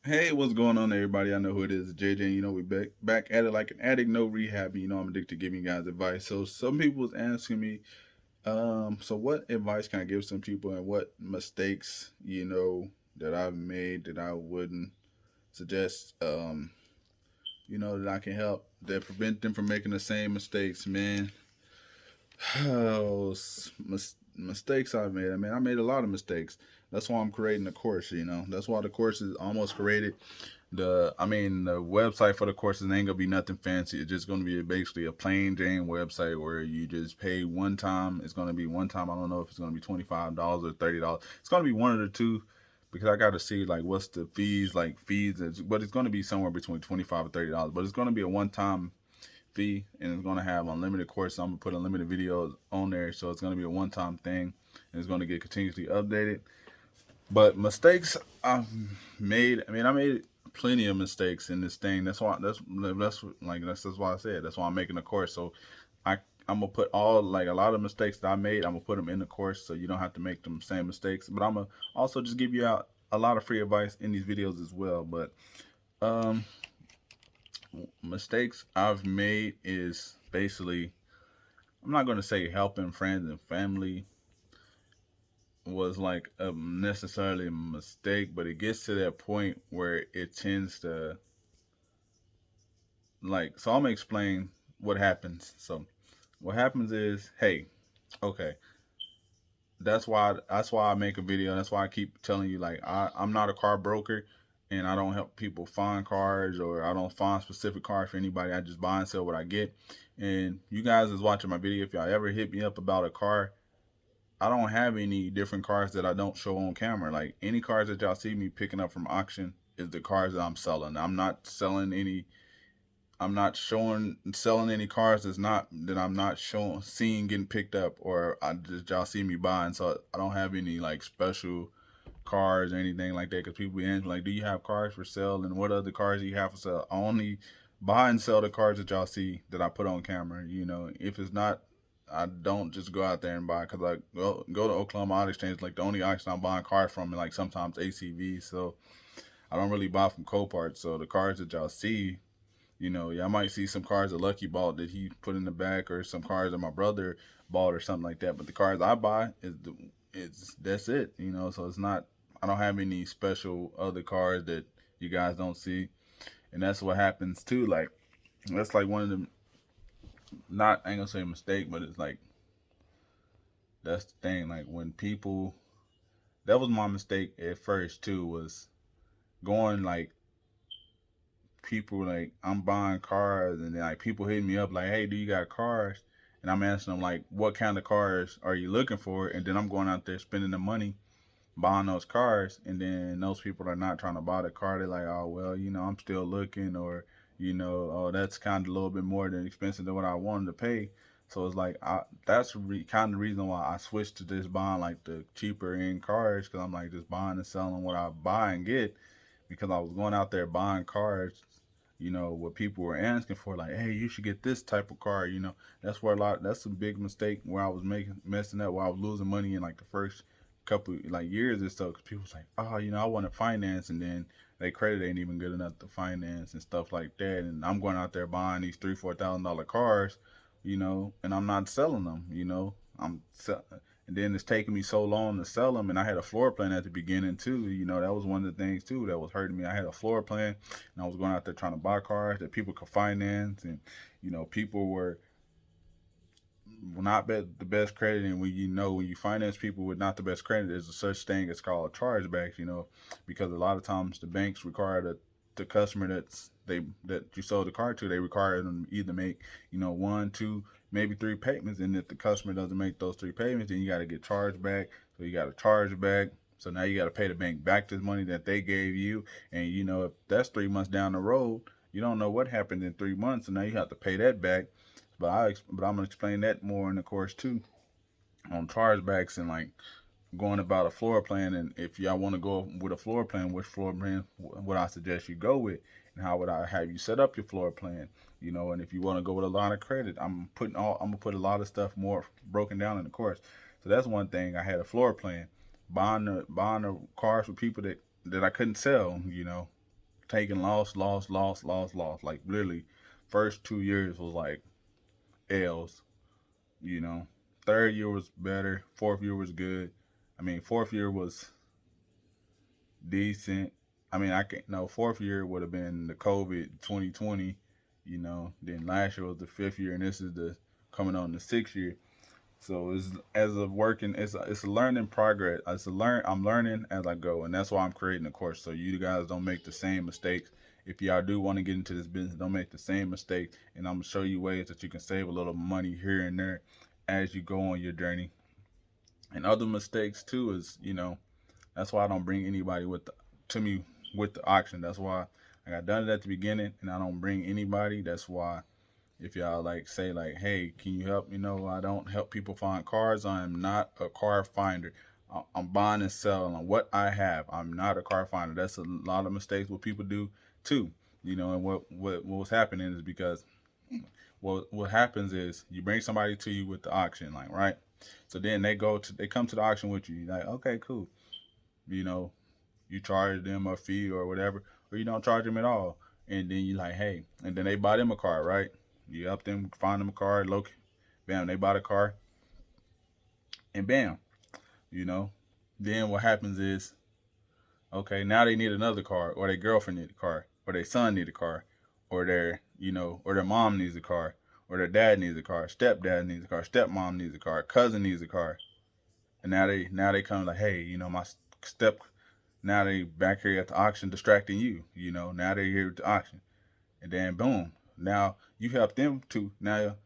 Hey, what's going on, everybody? I know who it is, JJ. You know, we back at it like an addict, no rehab. You know, I'm addicted to giving you guys advice. So some people was asking me, so what advice can I give some people, and what mistakes, that I've made that I wouldn't suggest, that I can help that prevent them from making the same mistakes, man. Oh, mistakes I've made. I mean, I made a lot of mistakes. That's why I'm creating the course. That's why the course is almost created. The website for the courses ain't gonna be nothing fancy. It's just gonna be basically a plain Jane website where you just pay one time. It's gonna be one time. I don't know if it's gonna be $25 or $30. It's gonna be one of the two because I got to see like what's the fees, but it's gonna be somewhere between $25 and $30. But it's gonna be a one time fee, and it's gonna have unlimited courses. I'm gonna put unlimited videos on there, so it's gonna be a one time thing, and it's gonna get continuously updated. But mistakes I've made. I mean, I made plenty of mistakes in this thing. That's why I said that's why I'm making a course. So I I'm gonna put all like a lot of mistakes that I made. I'm gonna put them in the course so you don't have to make them same mistakes. But I'm gonna also just give you out a lot of free advice in these videos as well. But um, mistakes I've made is basically I'm not gonna say helping friends and family was like a necessarily a mistake, but it gets to that point where it tends to like. So I'm gonna explain what happens. So what happens is, hey, okay, that's why I make a video. That's why I keep telling you like I'm not a car broker, and I don't help people find cars or I don't find specific cars for anybody. I just buy and sell what I get. And you guys is watching my video. If y'all ever hit me up about a car, I don't have any different cars that I don't show on camera. Like any cars that y'all see me picking up from auction is the cars that I'm selling. I'm not selling any. I'm not showing selling any cars that I'm not showing seeing getting picked up or I just y'all see me buying. So I don't have any like special cars or anything like that because people be asking like, do you have cars for sale and what other cars do you have for sale? I only buy and sell the cars that y'all see that I put on camera. If it's not, I don't just go out there and buy because I go to Oklahoma Auto Exchange like the only auction I'm buying cars from and like sometimes ACV. So I don't really buy from Copart. So the cars that y'all see, y'all might see some cars that Lucky bought that he put in the back, or some cars that my brother bought, or something like that. But the cars I buy it's that's it. So it's not. I don't have any special other cars that you guys don't see, and that's what happens too. Like that's like one of the not I ain't gonna say a mistake, but it's like that's the thing. Like when people that was my mistake at first too was going like people like I'm buying cars and then like people hitting me up like, hey, do you got cars? And I'm asking them like, what kind of cars are you looking for? And then I'm going out there spending the money buying those cars, and then those people are not trying to buy the car. They're like, oh well, I'm still looking, or oh that's kind of a little bit more than expensive than what I wanted to pay. So it's like that's kind of the reason why I switched to just buying like the cheaper end cars because I'm like just buying and selling what I buy and get because I was going out there buying cars, what people were asking for, like, hey, you should get this type of car. That's a big mistake where I was messing up, where I was losing money in like the first couple like years or so, because people was like, oh, I want to finance, and then their credit ain't even good enough to finance and stuff like that, and I'm going out there buying these $3,000-$4,000 cars, and I'm not selling them, and then it's taking me so long to sell them. And I had a floor plan at the beginning too. That was one of the things too that was hurting me. I had a floor plan, and I was going out there trying to buy cars that people could finance, and people were not the best credit. And when you finance people with not the best credit, there's a such thing as called chargebacks. Because a lot of times the banks require the customer that you sold the car to, they require them to either make one, two, maybe three payments, and if the customer doesn't make those three payments, then you got to get charged back. So you got to charge back. So now you got to pay the bank back this money that they gave you, and if that's 3 months down the road, you don't know what happened in 3 months, and now you have to pay that back. But I'm gonna explain that more in the course too on chargebacks and like going about a floor plan, and if y'all want to go with a floor plan, which floor plan would I suggest you go with, and how would I have you set up your floor plan, and if you want to go with a line of credit, I'm gonna put a lot of stuff more broken down in the course. So that's one thing. I had a floor plan, buying the cars for people that I couldn't sell, taking loss, loss, loss, loss, loss. Like literally, first 2 years was like L's. You know, third year was better. Fourth year was good. I mean, fourth year was decent. I mean, I can't. No, fourth year would have been the COVID 2020. You know, then last year was the fifth year, and this is the coming on the sixth year. So it's as a working, it's a learning progress. It's a learn. I'm learning as I go, and that's why I'm creating a course so you guys don't make the same mistakes. If y'all do want to get into this business, don't make the same mistake. And I'm gonna show you ways that you can save a little money here and there as you go on your journey. And other mistakes too is, that's why I don't bring anybody to me with the auction. That's why I got done it at the beginning, and I don't bring anybody. That's why if y'all like say like, hey, can you help? I don't help people find cars. I am not a car finder. I'm buying and selling on what I have. I'm not a car finder. That's a lot of mistakes what people do too. And what's happening is because what happens is you bring somebody to you with the auction, like right. So then they come to the auction with you. You're like, okay, cool. You know, you charge them a fee or whatever, or you don't charge them at all. And then you like, hey, and then they buy them a car, right? You help them find them a car, bam, they bought a car, and bam, you know. Then what happens is, okay, now they need another car, or their girlfriend need a car, or their son need a car, or or their mom needs a car, or their dad needs a car, stepdad needs a car, stepmom needs a car, cousin needs a car, and now they come like, hey, my step. Now they back here at the auction distracting you. Now they're here at the auction, and then boom, now you help them too. Now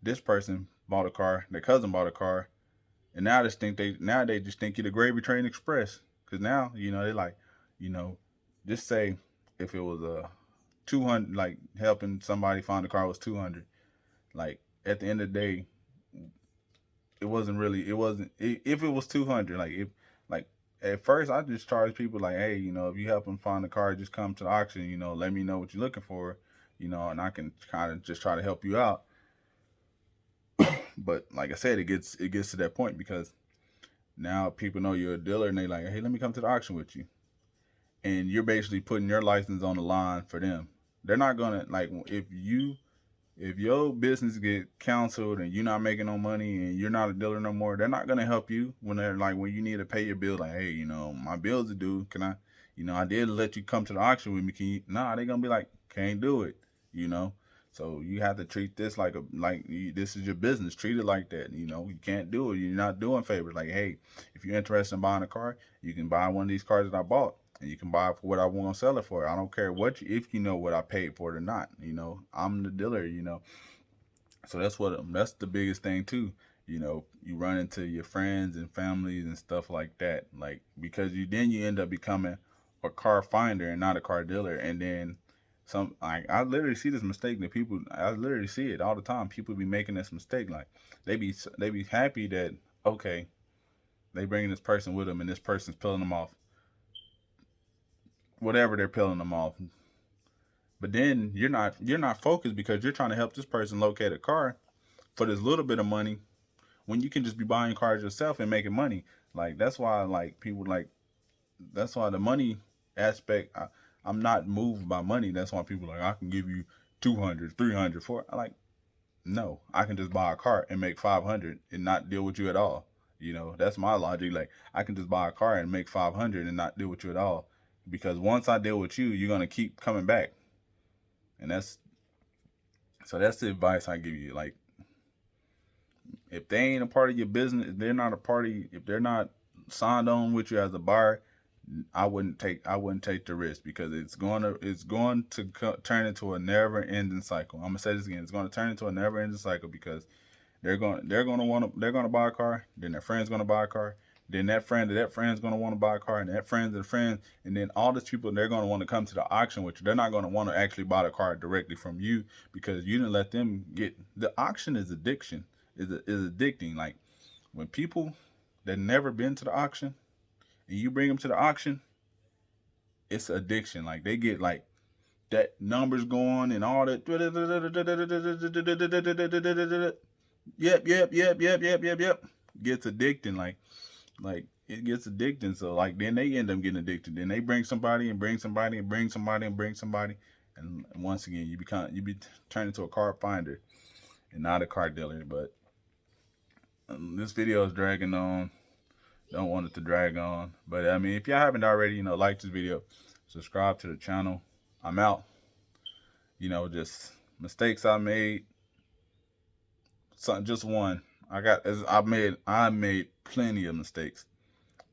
this person bought a car, their cousin bought a car, and now they just think you're the gravy train express. Cause now they like, you know, just say if it was a 200, like helping somebody find a car was 200. Like at the end of the day, it wasn't if it was 200. Like at first I just charge people like, hey, if you help them find a car, just come to the auction. Let me know what you're looking for. And I can kind of just try to help you out. But like I said, it gets to that point because now people know you're a dealer and they like, hey, let me come to the auction with you, and you're basically putting your license on the line for them. They're not gonna like if your business get canceled and you're not making no money and you're not a dealer no more, they're not gonna help you when you need to pay your bill. Like, hey, my bills are due. Can I did let you come to the auction with me. Can you? Nah, they gonna be like, can't do it. You know. So you have to treat this this is your business. Treat it like that. You can't do it. You're not doing favors. Like, hey, if you're interested in buying a car, you can buy one of these cars that I bought, and you can buy it for what I want to sell it for. I don't care if you know what I paid for it or not. I'm the dealer. So that's the biggest thing too. You run into your friends and families and stuff like that. Like because you end up becoming a car finder and not a car dealer, and then I literally see this mistake that people I literally see it all the time. People be making this mistake. Like they be happy that okay, they bringing this person with them and this person's peeling them off whatever they're peeling them off. But then you're not focused because you're trying to help this person locate a car for this little bit of money when you can just be buying cars yourself and making money. Like that's why like people like that's why the money aspect I'm not moved by money. That's why people like I can give you 200, 300, 400. Like no, I can just buy a car and make 500 and not deal with you at all. That's my logic. Like I can just buy a car and make 500 and not deal with you at all because once I deal with you, you're gonna keep coming back. And that's the advice I give you. Like, if they ain't a part of your business, if they're not signed on with you as a buyer, I wouldn't take the risk because it's going to turn into a never ending cycle. I'm gonna say this again. It's going to turn into a never ending cycle because they're gonna buy a car, then their friend's gonna buy a car, then that friend's gonna want to buy a car, and that friend's and friend, and then all these people they're gonna want to come to the auction with you. They're not gonna want to actually buy the car directly from you because you didn't let them get the auction is addiction is addicting. Like when people that never been to the auction and you bring them to the auction, it's addiction. Like they get like that numbers going and all that. Yep. Gets addicting. Like it gets addicting. So like then they end up getting addicted. Then they bring somebody and bring somebody and bring somebody and bring somebody, and once again you be turned into a car finder and not a car dealer. But this video is dragging on. Don't want it to drag on. But I mean, if y'all haven't already, like this video, subscribe to the channel. I'm out. Just mistakes I made. Something just one. I made plenty of mistakes,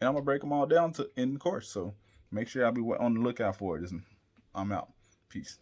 and I'm gonna break them all down in the course. So make sure y'all be on the lookout for it. I'm out. Peace.